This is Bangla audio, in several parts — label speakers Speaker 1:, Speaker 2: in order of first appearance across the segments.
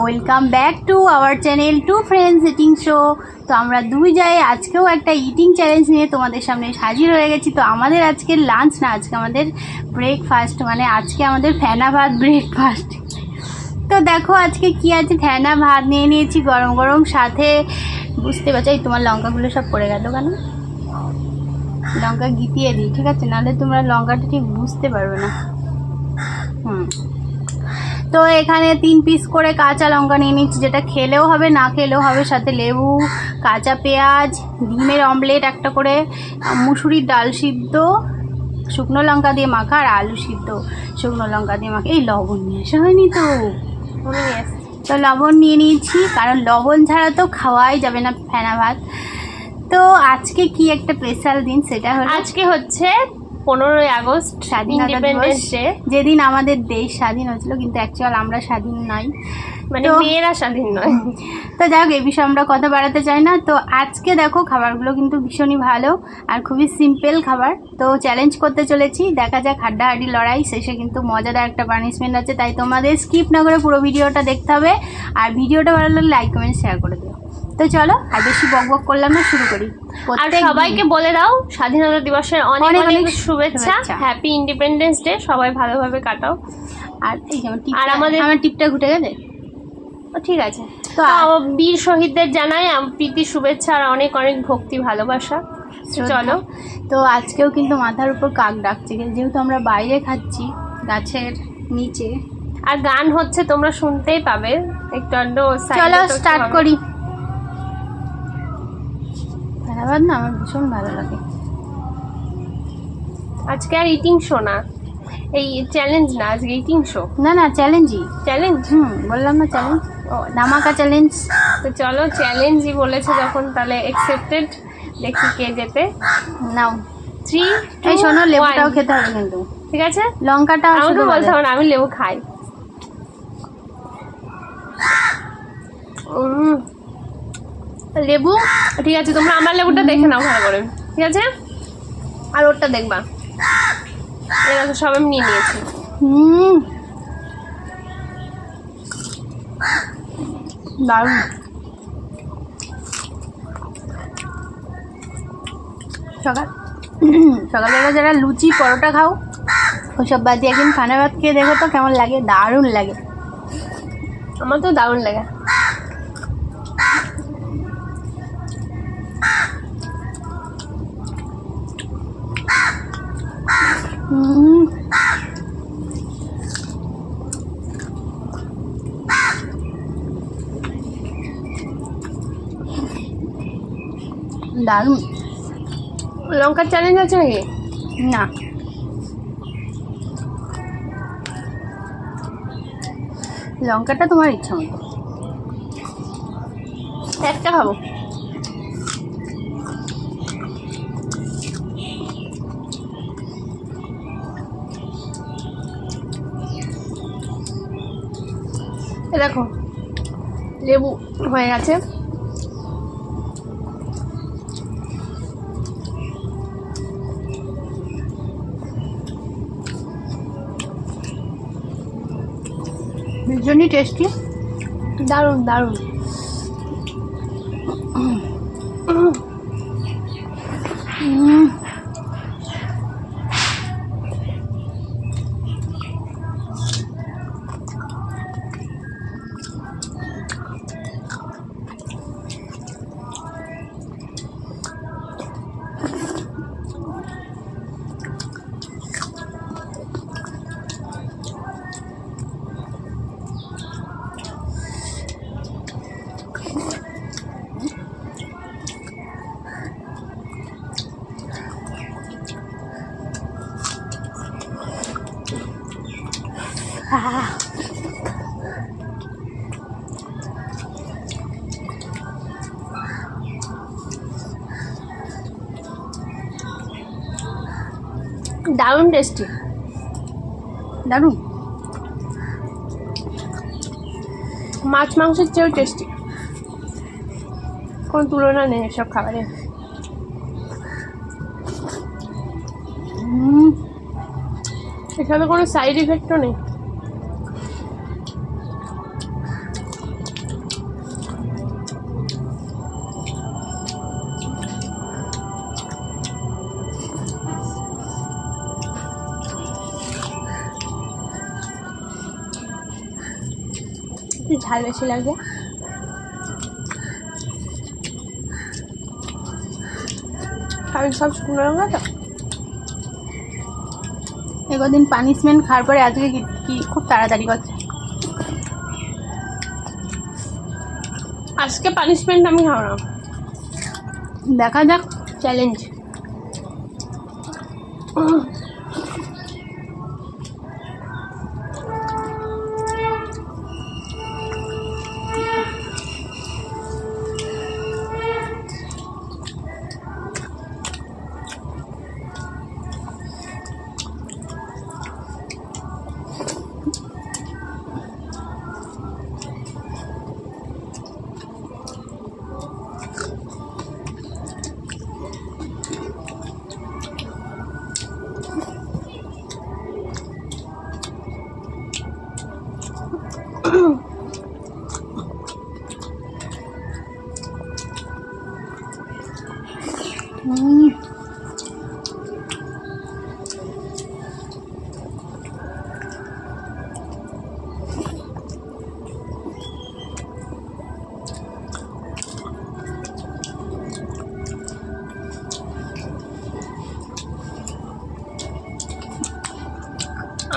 Speaker 1: Welcome back to our channel to friends eating show. তো আমরা দুই যাই আজকেও একটা ইটিং চ্যালেঞ্জ নিয়ে তোমাদের সামনে হাজির হয়ে গেছি। তো আমাদের আজকে লাঞ্চ না, আজকে আমাদের ব্রেকফাস্ট, মানে আজকে আমাদের ফেনা ভাত ব্রেকফাস্ট। তো দেখো আজকে কি আছে, ফেনা ভাত নিয়ে নিয়েছি গরম গরম, সাথে বুঝতে পারছো এই তোমার লঙ্কাগুলো সব পড়ে গেল কেন? লঙ্কা গিটিয়ে দিই, ঠিক আছে, নাহলে তোমরা লঙ্কাটা ঠিক বুঝতে পারবে না। তো এখানে 3 পিস করে কাঁচা লঙ্কা নিয়ে নিচ্ছি, যেটা খেলেও হবে না খেলেও হবে, সাথে লেবু, কাঁচা পেঁয়াজ, ডিমের অমলেট একটা করে, মুসুরির ডাল সিদ্ধ শুকনো লঙ্কা দিয়ে মাখা, আর আলু সিদ্ধ শুকনো লঙ্কা দিয়ে মাখা। এই লবণ নিয়ে আসা হয়নি তো, তো লবণ নিয়ে নিয়েছি, কারণ লবণ ছাড়া তো খাওয়াই যাবে না ফেনা ভাত। তো আজকে কি একটা স্পেশাল দিন, সেটা হলো
Speaker 2: আজকে হচ্ছে 15ই আগস্ট,
Speaker 1: স্বাধীনতা দিবস, যেদিন আমাদের দেশ স্বাধীন হয়েছিল, কিন্তু অ্যাকচুয়াল আমরা স্বাধীন নই,
Speaker 2: মানে মেয়েরা স্বাধীন নয়।
Speaker 1: তো যাই হোক, এই বিষয়ে আমরা কথা বাড়াতে চাই না। তো আজকে দেখো খাবারগুলো কিন্তু ভীষণই ভালো আর খুবই সিম্পল খাবার। তো চ্যালেঞ্জ করতে চলেছি, দেখা যাক, হাড্ডাহাড্ডি লড়াই, শেষে কিন্তু মজাদার একটা পানিশমেন্ট আছে, তাই তোমাদের স্কিপ না করে পুরো ভিডিওটা দেখতে হবে। আর ভিডিওটা ভালো লাগলে লাইক কমেন্ট শেয়ার করে দিও। তো চলো আর বেশি বক বক করলাম না, শুরু করি।
Speaker 2: আর সবাইকে বলে দাও স্বাধীনতা দিবসের অনেক অনেক শুভেচ্ছা, হ্যাপি ইন্ডিপেন্ডেন্স ডে, সবাই ভালোভাবে কাটাও।
Speaker 1: আর এই যেমন আর আমার টিপটা ঘুটে গেছে,
Speaker 2: ঠিক আছে। তো বীর শহীদদের জানাই প্রীতি শুভেচ্ছা আর অনেক অনেক ভক্তি ভালোবাসা। চলো,
Speaker 1: তো আজকেও কিন্তু মাথার উপর কাক ডাকছে, যেহেতু আমরা বাইরে খাচ্ছি গাছের নিচে,
Speaker 2: আর গান হচ্ছে তোমরা শুনতেই পাবে একটু আধটু।
Speaker 1: চলো স্টার্ট করি। ধন্যবাদ, না আমার ভীষণ ভালো লাগে।
Speaker 2: আজকে আর ইটিং শো না, এই চ্যালেঞ্জ না, আজকে ইটিং শো।
Speaker 1: না না, চ্যালেঞ্জই,
Speaker 2: চ্যালেঞ্জ।
Speaker 1: বললাম না চ্যালেঞ্জ, ও ধামাকা চ্যালেঞ্জ।
Speaker 2: তো চলো, চ্যালেঞ্জই বলেছে যখন, তাহলে অ্যাকসেপ্টেড। দেখি কে যেতে।
Speaker 1: নাও
Speaker 2: 3
Speaker 1: এই শোনো, লেবুটাও খেতে হবে কিন্তু,
Speaker 2: ঠিক আছে?
Speaker 1: লঙ্কাটা
Speaker 2: আমাকে বলতে হবে না, আমি লেবু খাই। লেবু ঠিক আছে, তোমরা আমার লেবুটা দেখে নাও ভালো করে, ঠিক আছে? আর ওরটা দেখবা, এরা তো সব আমি নিয়ে নিয়েছি।
Speaker 1: দারুণ। সকালবেলা যারা লুচি পরোটা খাও, ওসব বাদ দিয়ে একদিন খানা ভাত খেয়ে দেখো তো কেমন লাগে, দারুণ লাগে।
Speaker 2: আমার তো দারুণ লাগে।
Speaker 1: দারুণ।
Speaker 2: লঙ্কার চ্যালেঞ্জ আছে নাকি?
Speaker 1: না, লঙ্কাটা তোমার ইচ্ছা মতো,
Speaker 2: একটা খাবো। দেখো লেবু হয়ে গেছে।
Speaker 1: ভীষণই টেস্টি,
Speaker 2: দারুণ দারুণ। দারুণ টেস্টি,
Speaker 1: দারুণ।
Speaker 2: মাছ মাংসের চেয়েও টেস্টি, কোনো তুলনা নেই এসব খাবারের। এখানে কোনো সাইড ইফেক্টও নেই। ঝাল বেশি লাগে। আমি সব শুকনো লঙ্কা তো
Speaker 1: এগোদিন পানিশমেন্ট খাওয়ার পরে আজকে কি খুব তাড়াতাড়ি করছে।
Speaker 2: আজকে পানিশমেন্ট আমি খাবো না,
Speaker 1: দেখা যাক।
Speaker 2: চ্যালেঞ্জ।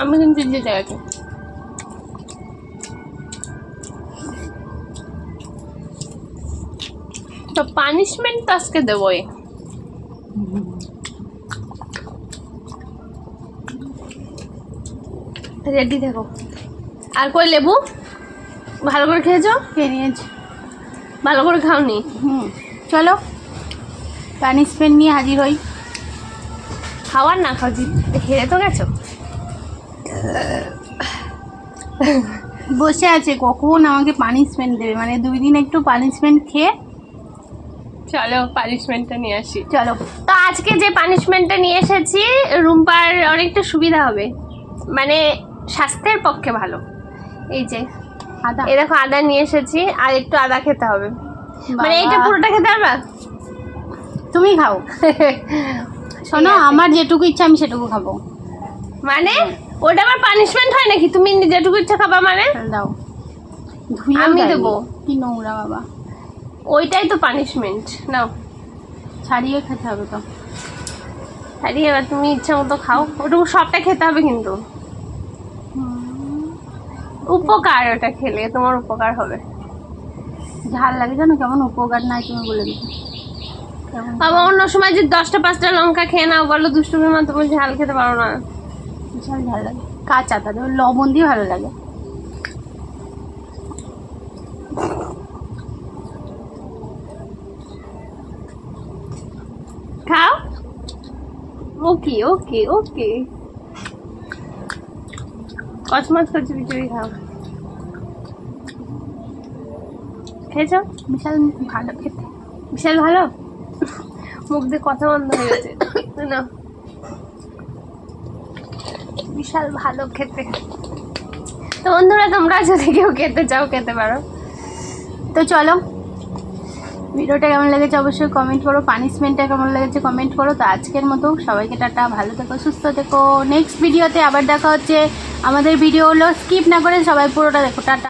Speaker 2: আমি কিন্তু জিতে গেছি। তো পানিশমেন্ট তো আজকে দেবই। রেডি দেখো। আর কই লেবু ভালো করে খেয়েছো?
Speaker 1: খেয়ে নিয়েছি।
Speaker 2: ভালো করে খাওনি?
Speaker 1: চলো পানিশমেন্ট নিয়ে হাজির হই।
Speaker 2: খাওয়ার না খাও, খেয়ে তো গেছো।
Speaker 1: বসে আছে কখন আমাকে পানিশমেন্ট দেবে, মানে 2 দিন একটু পানিশমেন্ট খেয়ে।
Speaker 2: চলো পানিশমেন্টটা নিয়ে আসি।
Speaker 1: চলো।
Speaker 2: তো আজকে যে পানিশমেন্টটা নিয়ে এসেছি রুম্পার অনেকটা সুবিধা হবে, মানে স্বাস্থ্যের পক্ষে ভালো। এই যে
Speaker 1: আদা,
Speaker 2: এই দেখো আদা নিয়ে এসেছি, আর একটু আদা খেতে হবে। মানে
Speaker 1: বাবা।
Speaker 2: এইটা পুরোটা খেতে পারবা?
Speaker 1: তুমি খাও। শোনো,
Speaker 2: ঠিক আছে।
Speaker 1: আমার যেটুকু ইচ্ছা আমি সেটুকু খাবো।
Speaker 2: মানে ওটা আবার পানিশমেন্ট হয় নাকি? তুমি যেটুকু ইচ্ছা খাবা মানে?
Speaker 1: দাও, ধুয়ে
Speaker 2: আমি দেবো।
Speaker 1: কি নোংরা বাবা।
Speaker 2: ওইটাই তো পানিশমেন্ট। নাও
Speaker 1: ছাড়িয়ে খেতে হবে তো।
Speaker 2: আরে এবার তুমি ইচ্ছা মতো খাও, ওটুকু সবটা খেতে হবে কিন্তু। উপকার, ওটা খেলে তোমার উপকার হবে।
Speaker 1: ঝাল লাগে জানো, কেমন উপকার নাই তুমি বলে দিতে।
Speaker 2: বাবা অন্য সময় যে 10টা-5টা লঙ্কা খেয়ে নাও, বলো দুষ্টুমির মতো বলছি ঝাল খেতে পারো না।
Speaker 1: বিশাল ঝাল লাগে। কাঁচা তাদের লবণ দিয়ে ভালো লাগে।
Speaker 2: খাও। ওকে ওকে ওকে, কচমাচ করছি বিচুরি খাও। খেয়েছো?
Speaker 1: বিশাল ভালো খেতে।
Speaker 2: বিশাল ভালো। মুখ দিয়ে কথা বন্ধ হয়ে গেছে। না বিশাল ভালো খেতে। তো বন্ধুরা তোমরা যদি কেউ খেতে চাও খেতে পারো।
Speaker 1: তো চলো, ভিডিওটা কেমন লেগেছে অবশ্যই কমেন্ট করো, পানিশমেন্টটা কেমন লেগেছে কমেন্ট করো। তো আজকের মতো সবাইকে টাটা, ভালো থেকো, সুস্থ থেকো। নেক্সট ভিডিওতে আবার দেখা হচ্ছে। আমাদের ভিডিওগুলো স্কিপ না করে সবাই পুরোটা দেখো। টাটা।